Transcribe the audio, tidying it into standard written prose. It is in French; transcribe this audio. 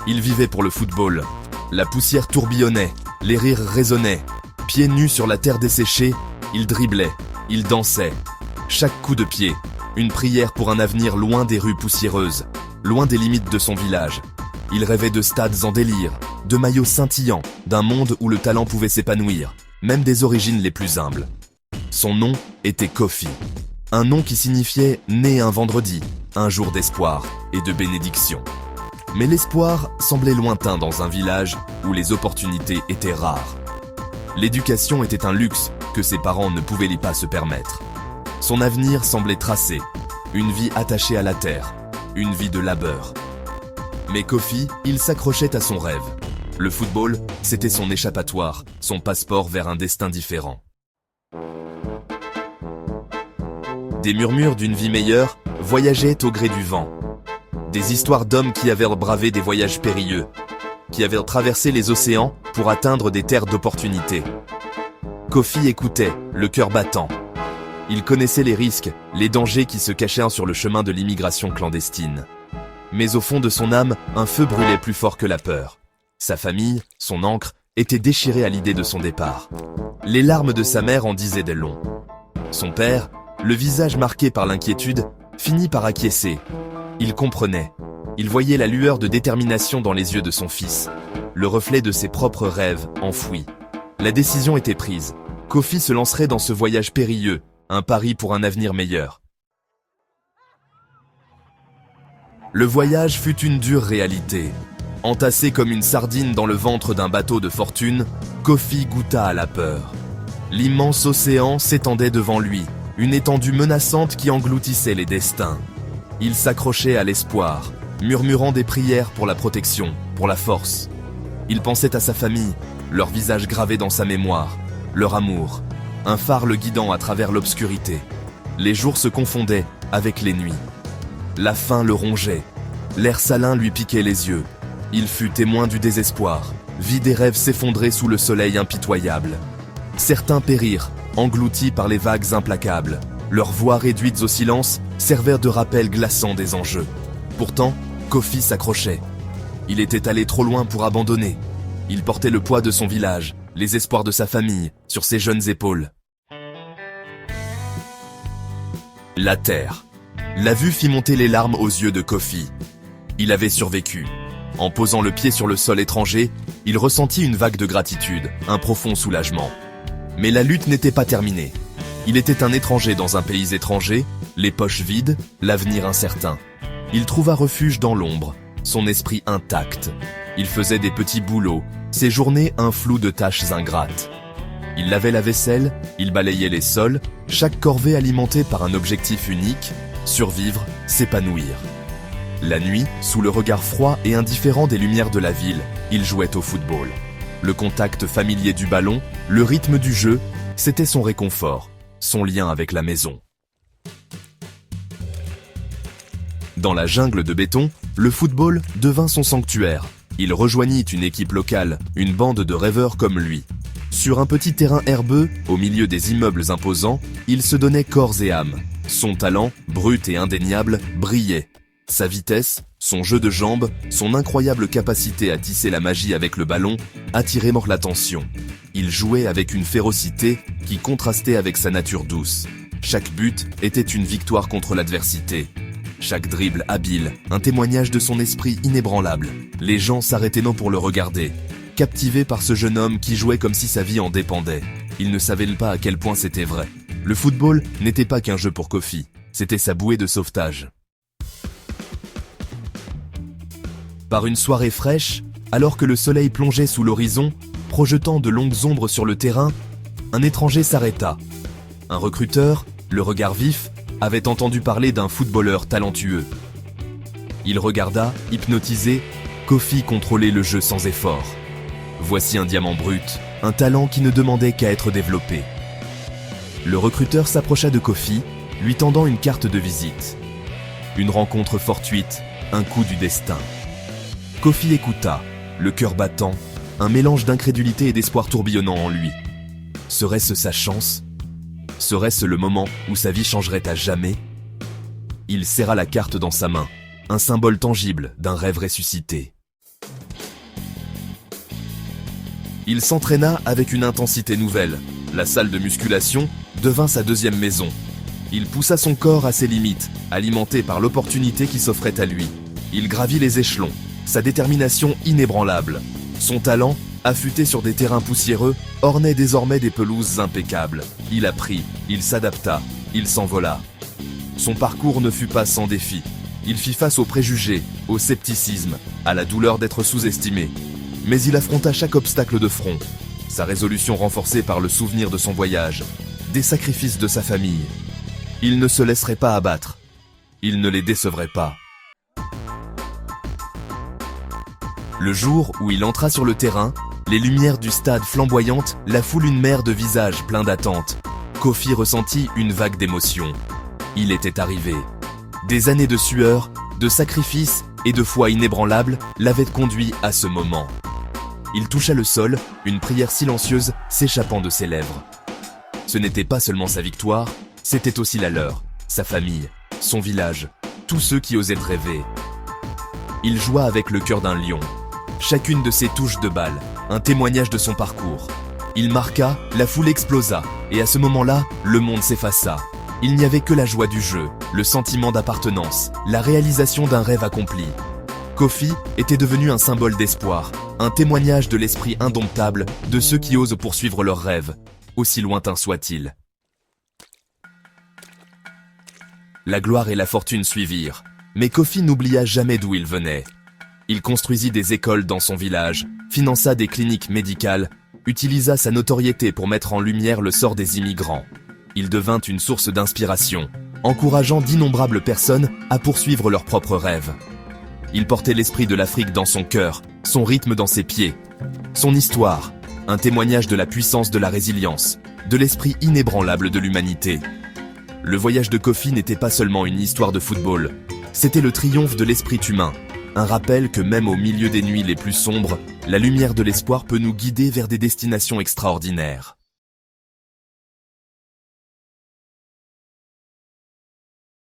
Il vivait pour le football. La poussière tourbillonnait, les rires résonnaient. Pieds nus sur la terre desséchée, il driblait, il dansait. Chaque coup de pied, une prière pour un avenir loin des rues poussiéreuses, loin des limites de son village. Il rêvait de stades en délire, de maillots scintillants, d'un monde où le talent pouvait s'épanouir, même des origines les plus humbles. Son nom était Kofi. Un nom qui signifiait « né un vendredi », un jour d'espoir et de bénédiction. Mais l'espoir semblait lointain dans un village où les opportunités étaient rares. L'éducation était un luxe que ses parents ne pouvaient pas se permettre. Son avenir semblait tracé, une vie attachée à la terre, une vie de labeur. Mais Kofi, il s'accrochait à son rêve. Le football, c'était son échappatoire, son passeport vers un destin différent. Des murmures d'une vie meilleure voyageaient au gré du vent. Des histoires d'hommes qui avaient bravé des voyages périlleux, qui avaient traversé les océans pour atteindre des terres d'opportunités. Kofi écoutait, le cœur battant. Il connaissait les risques, les dangers qui se cachaient sur le chemin de l'immigration clandestine. Mais au fond de son âme, un feu brûlait plus fort que la peur. Sa famille, son ancre, étaient déchirées à l'idée de son départ. Les larmes de sa mère en disaient des longs. Son père, le visage marqué par l'inquiétude, finit par acquiescer. Il comprenait. Il voyait la lueur de détermination dans les yeux de son fils, le reflet de ses propres rêves enfouis. La décision était prise. Kofi se lancerait dans ce voyage périlleux, un pari pour un avenir meilleur. Le voyage fut une dure réalité. Entassé comme une sardine dans le ventre d'un bateau de fortune, Kofi goûta à la peur. L'immense océan s'étendait devant lui, une étendue menaçante qui engloutissait les destins. Il s'accrochait à l'espoir, murmurant des prières pour la protection, pour la force. Il pensait à sa famille, leur visage gravé dans sa mémoire, leur amour, un phare le guidant à travers l'obscurité. Les jours se confondaient avec les nuits. La faim le rongeait, l'air salin lui piquait les yeux. Il fut témoin du désespoir, vit des rêves s'effondrer sous le soleil impitoyable. Certains périrent, engloutis par les vagues implacables. Leurs voix réduites au silence servirent de rappel glaçant des enjeux. Pourtant, Kofi s'accrochait. Il était allé trop loin pour abandonner. Il portait le poids de son village, les espoirs de sa famille, sur ses jeunes épaules. La terre. La vue fit monter les larmes aux yeux de Kofi. Il avait survécu. En posant le pied sur le sol étranger, il ressentit une vague de gratitude, un profond soulagement. Mais la lutte n'était pas terminée. Il était un étranger dans un pays étranger, les poches vides, l'avenir incertain. Il trouva refuge dans l'ombre, son esprit intact. Il faisait des petits boulots, ses journées un flou de tâches ingrates. Il lavait la vaisselle, il balayait les sols, chaque corvée alimentée par un objectif unique, survivre, s'épanouir. La nuit, sous le regard froid et indifférent des lumières de la ville, il jouait au football. Le contact familier du ballon, le rythme du jeu, c'était son réconfort, son lien avec la maison. Dans la jungle de béton, le football devint son sanctuaire. Il rejoignit une équipe locale, une bande de rêveurs comme lui. Sur un petit terrain herbeux, au milieu des immeubles imposants, il se donnait corps et âme. Son talent, brut et indéniable, brillait. Sa vitesse, son jeu de jambes, son incroyable capacité à tisser la magie avec le ballon attiraient l'attention. Il jouait avec une férocité qui contrastait avec sa nature douce. Chaque but était une victoire contre l'adversité. Chaque dribble habile, un témoignage de son esprit inébranlable. Les gens s'arrêtaient non pour le regarder, captivés par ce jeune homme qui jouait comme si sa vie en dépendait. Ils ne savaient pas à quel point c'était vrai. Le football n'était pas qu'un jeu pour Kofi, c'était sa bouée de sauvetage. Par une soirée fraîche, alors que le soleil plongeait sous l'horizon, projetant de longues ombres sur le terrain, un étranger s'arrêta. Un recruteur, le regard vif, avait entendu parler d'un footballeur talentueux. Il regarda, hypnotisé, Kofi contrôlait le jeu sans effort. Voici un diamant brut, un talent qui ne demandait qu'à être développé. Le recruteur s'approcha de Kofi, lui tendant une carte de visite. Une rencontre fortuite, un coup du destin. Kofi écouta, le cœur battant, un mélange d'incrédulité et d'espoir tourbillonnant en lui. Serait-ce sa chance ? Serait-ce le moment où sa vie changerait à jamais ? Il serra la carte dans sa main, un symbole tangible d'un rêve ressuscité. Il s'entraîna avec une intensité nouvelle. La salle de musculation devint sa deuxième maison. Il poussa son corps à ses limites, alimenté par l'opportunité qui s'offrait à lui. Il gravit les échelons, sa détermination inébranlable. Son talent, affûté sur des terrains poussiéreux, ornait désormais des pelouses impeccables. Il apprit, il s'adapta, il s'envola. Son parcours ne fut pas sans défis. Il fit face aux préjugés, au scepticisme, à la douleur d'être sous-estimé. Mais il affronta chaque obstacle de front. Sa résolution renforcée par le souvenir de son voyage, des sacrifices de sa famille. Il ne se laisserait pas abattre. Il ne les décevrait pas. Le jour où il entra sur le terrain, les lumières du stade flamboyantes, la foule une mer de visages pleins d'attente. Kofi ressentit une vague d'émotion. Il était arrivé. Des années de sueur, de sacrifices et de foi inébranlable l'avaient conduit à ce moment. Il toucha le sol, une prière silencieuse s'échappant de ses lèvres. Ce n'était pas seulement sa victoire, c'était aussi la leur, sa famille, son village, tous ceux qui osaient rêver. Il joua avec le cœur d'un lion. Chacune de ses touches de balle, un témoignage de son parcours. Il marqua, la foule explosa, et à ce moment-là, le monde s'effaça. Il n'y avait que la joie du jeu, le sentiment d'appartenance, la réalisation d'un rêve accompli. Kofi était devenu un symbole d'espoir, un témoignage de l'esprit indomptable de ceux qui osent poursuivre leurs rêves, aussi lointains soient-ils. La gloire et la fortune suivirent, mais Kofi n'oublia jamais d'où il venait. Il construisit des écoles dans son village, finança des cliniques médicales, utilisa sa notoriété pour mettre en lumière le sort des immigrants. Il devint une source d'inspiration, encourageant d'innombrables personnes à poursuivre leurs propres rêves. Il portait l'esprit de l'Afrique dans son cœur, son rythme dans ses pieds. Son histoire, un témoignage de la puissance de la résilience, de l'esprit inébranlable de l'humanité. Le voyage de Kofi n'était pas seulement une histoire de football, c'était le triomphe de l'esprit humain, un rappel que même au milieu des nuits les plus sombres, la lumière de l'espoir peut nous guider vers des destinations extraordinaires.